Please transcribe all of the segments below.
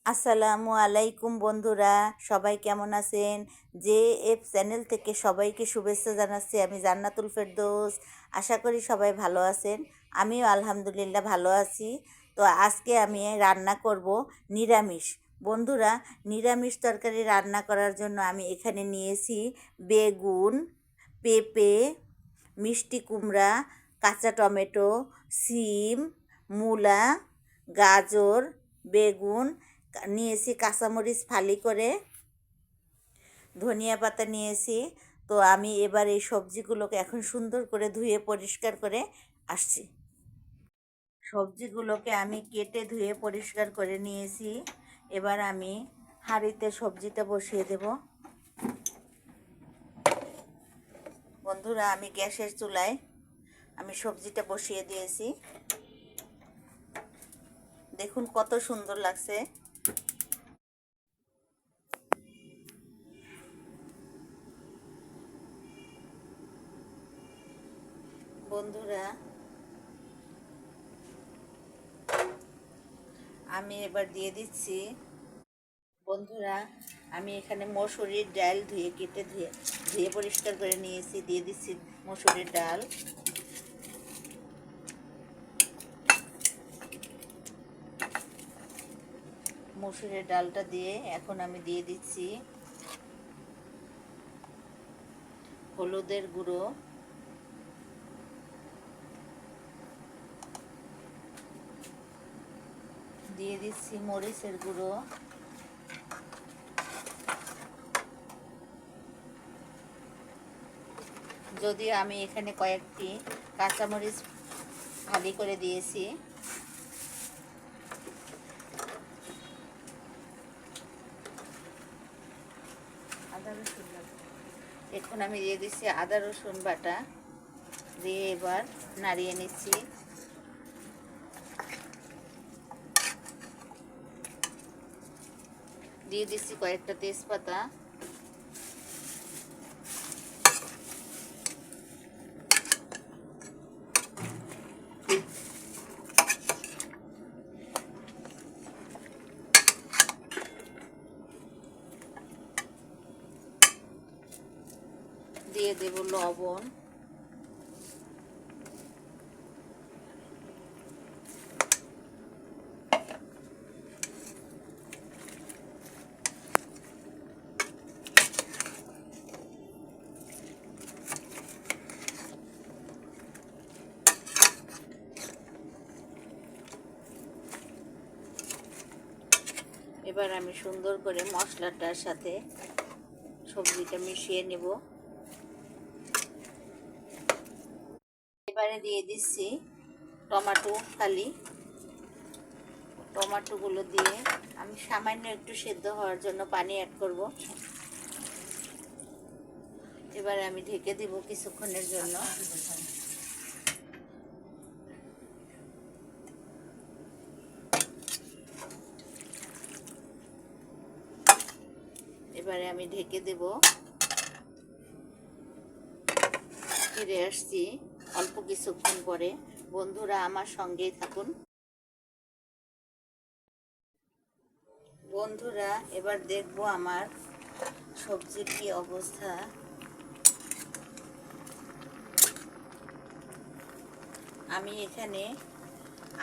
আসসালামু আলাইকুম বন্ধুরা, সবাই কেমন আছেন? জে এফ চ্যানেল থেকে সবাইকে শুভেচ্ছা জানাচ্ছি। আমি জান্নাতুল ফেরদৌস। আশা করি সবাই ভালো আছেন। আমিও আলহামদুলিল্লাহ ভালো আছি। তো আজকে আমি রান্না করব নিরামিষ। বন্ধুরা, নিরামিষ তরকারি রান্না করার জন্য আমি এখানে নিয়েছি বেগুন, পেঁপে, মিষ্টি কুমড়া, কাঁচা টমেটো, সিম, মূলা, গাজর, বেগুন নিয়েছি, কাঁচামরিচ ফালি করে, ধনিয়া পাতা নিয়েছি। তো আমি এবার এই সবজিগুলোকে এখন সুন্দর করে ধুয়ে পরিষ্কার করে আসছি। সবজিগুলোকে আমি কেটে ধুয়ে পরিষ্কার করে নিয়েছি। এবার আমি হাঁড়িতে সবজিটা বসিয়ে দেব। বন্ধুরা, আমি গ্যাসের চুলায় আমি সবজিটা বসিয়ে দিয়েছি। দেখুন কত সুন্দর লাগছে। বন্ধুরা, আমি এবার দিয়ে দিচ্ছি। বন্ধুরা, আমি এখানে মসুরির ডাল ধুয়ে পরিষ্কার করে নিয়েছি, দিয়ে দিচ্ছি মসুরির ডাল। মসুরের ডালটা দিয়ে এখন আমি দিয়ে দিচ্ছি হলুদের গুঁড়ো, দিয়ে দিচ্ছি মরিচের গুঁড়ো, যদিও আমি এখানে কয়েকটি কাঁচামরিচ ফালি করে দিয়েছি। এখন আমি দিয়ে দিচ্ছি আদা রসুন বাটা, দিয়ে এবার নাড়িয়ে নিচ্ছি। দিয়ে দিচ্ছি কয়েকটা তেজপাতা, দিয়ে দেব লবণ, এবার আমি সুন্দর করে মশলাটার সাথে সবজিটা মিশিয়ে নেব। এবারে দিয়ে দিচ্ছি টমেটো ফালি। টমেটোগুলো দিয়ে আমি সামান্য একটু সেদ্ধ হওয়ার জন্য পানি অ্যাড করব। এবারে আমি ঢেকে দেব কিছুক্ষণের জন্য। এবারে আমি ঢেকে দেব। ফিরে আসছি অল্প কিছুক্ষণ পরে। বন্ধুরা, আমার সঙ্গেই থাকুন। বন্ধুরা, এবার দেখব আমার সবজির কি অবস্থা। আমি এখানে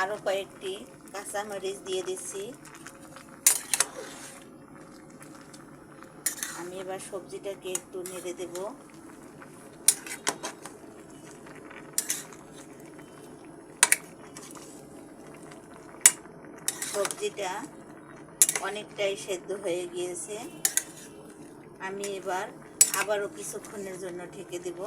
আরও কয়েকটি কাঁচামরিচ দিয়ে দিচ্ছি। আমি এবার সবজিটাকে একটু নেড়ে দেব। সবজিটা অনেকটাই সেদ্ধ হয়ে গিয়েছে। আমি এবার আবারও কিছুক্ষণের জন্য ঢেকে দেব।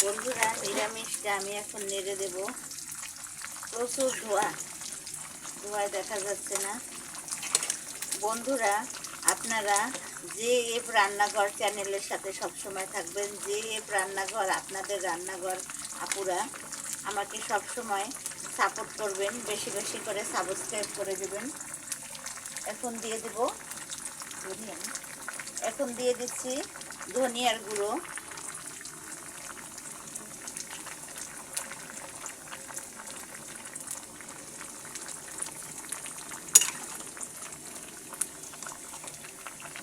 বন্ধুরা, নিরামিষটা আমি এখন নেড়ে দেব। প্রচুর ধোঁয়ায় দেখা যাচ্ছে না। বন্ধুরা, আপনারা জে এফ রান্নাঘর চ্যানেলের সাথে সবসময় থাকবেন। জে এফ রান্নাঘর আপনাদের রান্নাঘর আপুরা। আমাকে সব সময় সাপোর্ট করবেন, বেশি বেশি করে সাবস্ক্রাইব করে দেবেন। এখন দিয়ে দেব ধনিয়া, এখন দিয়ে দিচ্ছি ধনিয়ার গুঁড়ো,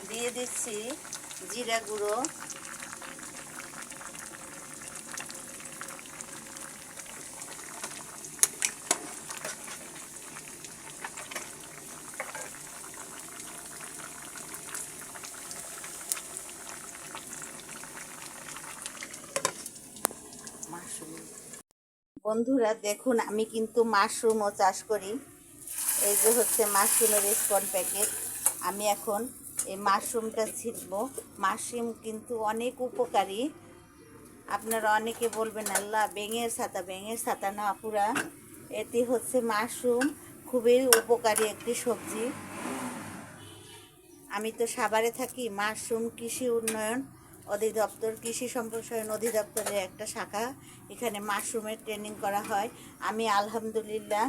দিয়ে দিচ্ছি জিরা গুঁড়ো, বন্ধুরা দেখুন আমি কিন্তু মাশরুমও চাষ করি। এই যে হচ্ছে মাশরুমের স্পন প্যাকেট। আমি এখন এই মাশরুমটা ছিলব। মাশরুম কিন্তু অনেক উপকারী। আপনারা অনেকে বলবেন আল্লাহ ব্যাঙের ছাতা না পুরা, এটি হচ্ছে মাশরুম খুবই উপকারী একটি সবজি। আমি তো সাভারে থাকি, মাশরুম কৃষি উন্নয়ন অধিদপ্তর, কৃষি সম্প্রসারণ অধিদপ্তরের একটা শাখা। এখানে মাশরুমের ট্রেনিং করা হয়। আমি আলহামদুলিল্লাহ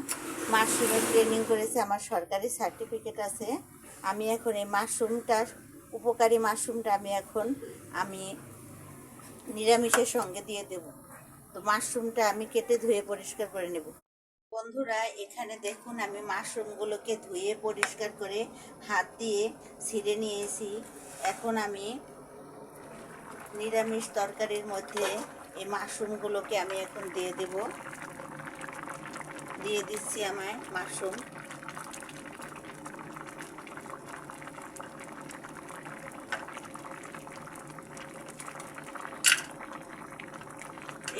মাশরুমের ট্রেনিং করেছি, আমার সরকারি সার্টিফিকেট আছে। আমি এখন এই মাশরুমটার উপকারী মাশরুমটা আমি নিরামিষের সঙ্গে দিয়ে দেব। তো মাশরুমটা আমি কেটে ধুয়ে পরিষ্কার করে নেব। বন্ধুরা এখানে দেখুন আমি মাশরুমগুলোকে ধুয়ে পরিষ্কার করে হাত দিয়ে ছিঁড়ে নিয়েছি। এখন আমি নিরামিষ তরকারির মধ্যে এই মাশরুমগুলোকে আমি এখন দিয়ে দেব। দিয়ে দিচ্ছি আমায় মাশরুম।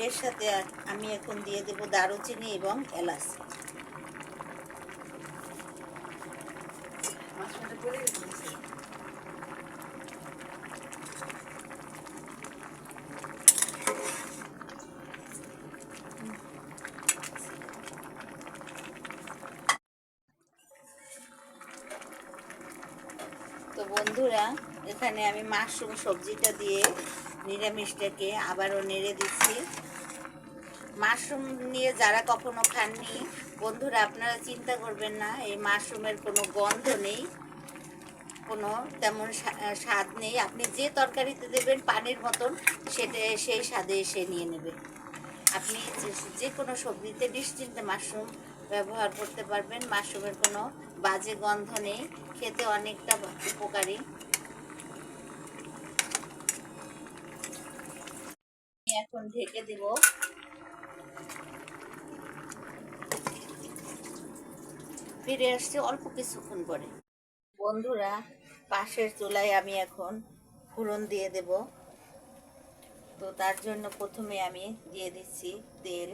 এর সাথে আমি এখন দিয়ে দেব দারুচিনি এবং এলাচ। তো বন্ধুরা এখানে আমি মাশরুম সবজিটা দিয়ে নিরামিষটাকে আবারও নেড়ে দিচ্ছি। মাশরুম নিয়ে যারা কখনো খাননি বন্ধুরা আপনারা চিন্তা করবেন না, এই মাশরুমের কোনো গন্ধ নেই, কোনো তেমন স্বাদ নেই। আপনি যে তরকারিতে দেবেন পানির মতন সেই স্বাদে এসে নিয়ে নেবে। আপনি যে কোনো সবজিতে নিশ্চিন্তে মাশরুম ব্যবহার করতে পারবেন। মাশরুমের কোনো বাজে গন্ধ নেই, খেতে অনেকটা উপকারী। এখন ঢেকে দেব। ফিরে আসছে অল্প কিছুক্ষণ পরে। বন্ধুরা পাশের চুলায় আমি এখন ফোড়ন দিয়ে দেব। তো তার জন্য প্রথমে আমি দিয়ে দিচ্ছি তেল।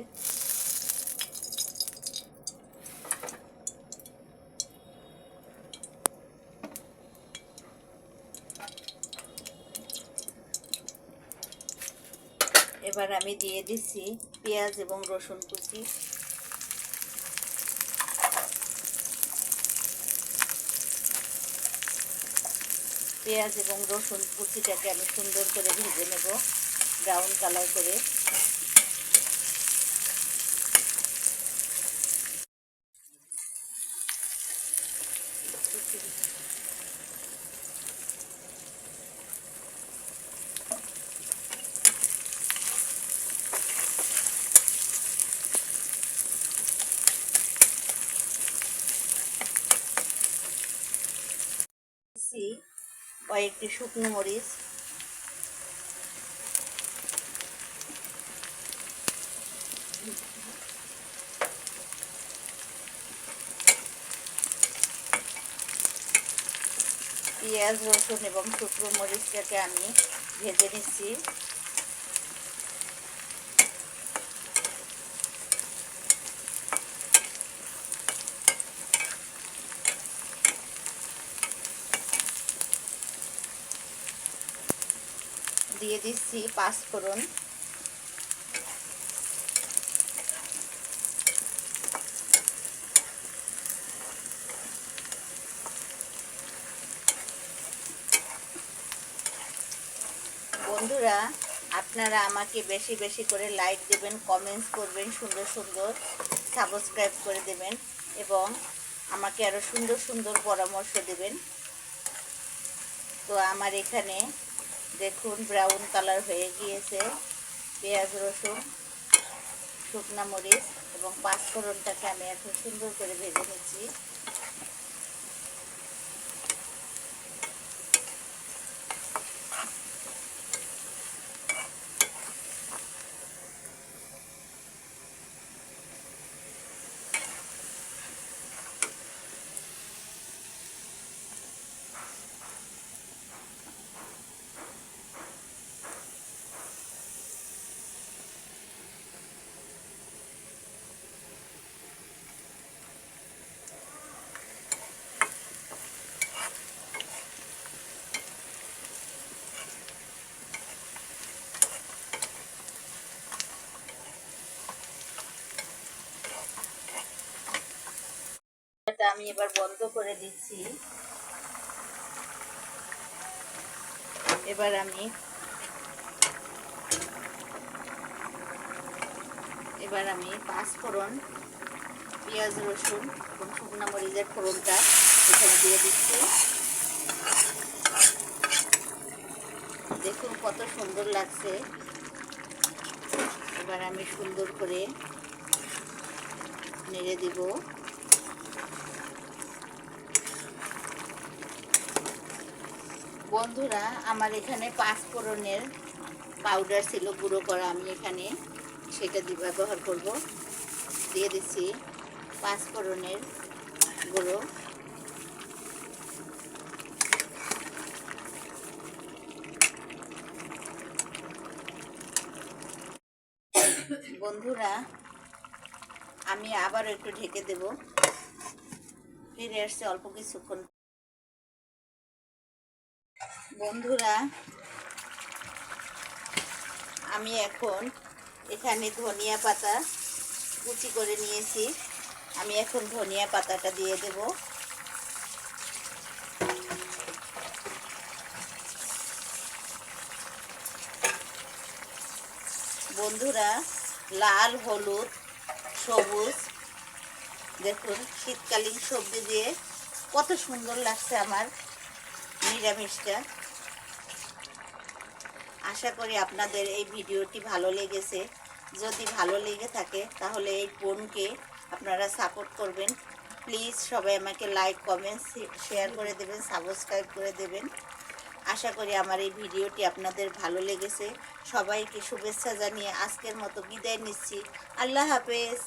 এবার আমি দিয়ে দিচ্ছি পেঁয়াজ এবং রসুন কুচি। পেঁয়াজ এবং রসুন কুচিটাকে আমি সুন্দর করে ভেজে নেব ব্রাউন কালার করে। কয়েকটি শুকনো মরিচ, পেঁয়াজ রসুন এবং শুকনো মরিচটাকে আমি ভেজে নিচ্ছি। দিয়ে দিচ্ছি পাঁচফোড়ন। বন্ধুরা আপনারা আমাকে বেশি বেশি করে লাইক দেবেন, কমেন্টস করবেন, সুন্দর সুন্দর সাবস্ক্রাইব করে দেবেন এবং আমাকে আরও সুন্দর সুন্দর পরামর্শ দেবেন। তো আমার এখানে দেখুন ব্রাউন কালার হয়ে গিয়েছে। পেঁয়াজ, রসুন, শুকনা মরিচ এবং পাঁচফোড়নটাকে আমি এখন সুন্দর করে ভেজে নিচ্ছি। এটা আমি এবার বন্ধ করে দিচ্ছি। এবার আমি পাঁচফোড়ন, পেঁয়াজ, রসুন এবং শুকনো মরিচের ফোড়নটা এখানে দিয়ে দিচ্ছি। দেখুন কত সুন্দর লাগছে। এবার আমি সুন্দর করে নেড়ে দিব। বন্ধুরা, আমার এখানে পাঁচফোড়নের পাউডার ছিল গুঁড়ো করা, আমি এখানে সেটা ব্যবহার করব। দিয়ে দিচ্ছি পাঁচফোড়নের গুঁড়ো। বন্ধুরা, আমি আবারও একটু ঢেকে দেব। ফিরে আসছে অল্প কিছুক্ষণ। বন্ধুরা, আমি এখন এখানে ধনিয়া পাতা কুচি করে নিয়েছি। আমি এখন ধনিয়া পাতাটা দিয়ে দেব। বন্ধুরা, লাল, হলুদ, সবুজ, দেখুন শীতকালীন সবজি দিয়ে কত সুন্দর লাগছে আমার নিরামিষটা। আশা করি আপনাদের এই ভিডিওটি ভালো লেগেছে। যদি ভালো লেগে থাকে তাহলে এই বোনকে আপনারা সাপোর্ট করবেন। প্লিজ সবাই আমাকে লাইক, কমেন্ট, শেয়ার করে দেবেন, সাবস্ক্রাইব করে দেবেন। আশা করি আমার এই ভিডিওটি আপনাদের ভালো লেগেছে। সবাইকে শুভেচ্ছা জানিয়ে আজকের মতো বিদায় নিচ্ছি। আল্লাহ হাফেজ।